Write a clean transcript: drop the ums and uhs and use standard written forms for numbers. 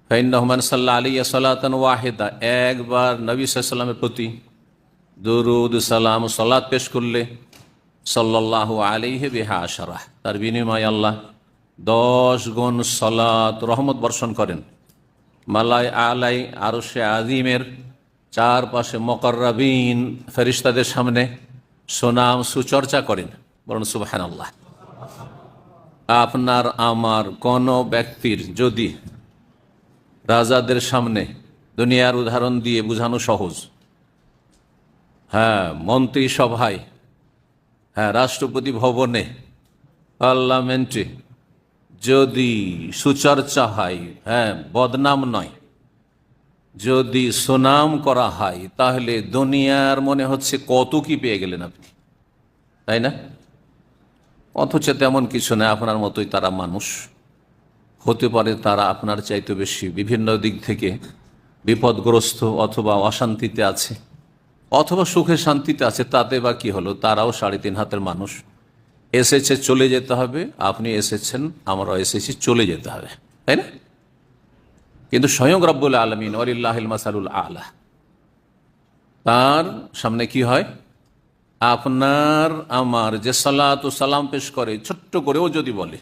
ফাইন্নাহু মান সাল্লা আলাইহি সালাতান ওয়াহিদা, একবার নবী সাল্লাল্লাহু আলাইহি ওয়াসাল্লামের প্রতি দুরূদ সালাম সালাত পেশ করলে সাল্লাল্লাহু আলাইহি বিহা আশারা, তার বিনিময়ে আল্লাহ 10 গুণ সালাত রহমত বর্ষণ করেন। মালাই আলাই আরশে আজিমের চারপাশে মুকাররাবিন ফেরেশতাদের সামনে সুনাম সুচর্চা করেন। বলুন সুবহানাল্লাহ। আপনার আমার কোনো ব্যক্তির যদি রাজাদের সামনে, দুনিয়ার উদাহরণ দিয়ে বোঝানো সহজ, মন্ত্রী সভায়, রাষ্ট্রপতি ভবনে, পার্লামেন্টে যদি সুচর্চা হয়, বদনাম নয়, যদি সুনাম করা হয়, তাহলে দুনিয়ার মনে হচ্ছে কত কি পেয়ে গেলেন আপনি, তাই না? অথচ তেমন কিছু না, আপনার মতোই তারা মানুষ। হতে পারে তারা আপনার চাইতে বেশি বিভিন্ন দিক থেকে বিপদগ্রস্ত, অথবা অশান্তিতে আছে, অথবা সুখে শান্তিতে আছে। তাতে বা কি হলো, তারাও 3.5 হাতের মানুষ। এসেছে, চলে যেতে হবে। আপনি এসেছেন, আমরাও এসেছি, চলে যেতে হবে, তাই না? কিন্তু স্বয়ং রব্বুল আলামিন ওয়ালিল্লাহিল মাসালুল আলা, তার সামনে কি হয়, আপনার আমার যে সালাত ও সালাম পেশ করে, ছোট্ট করেও যদি বলে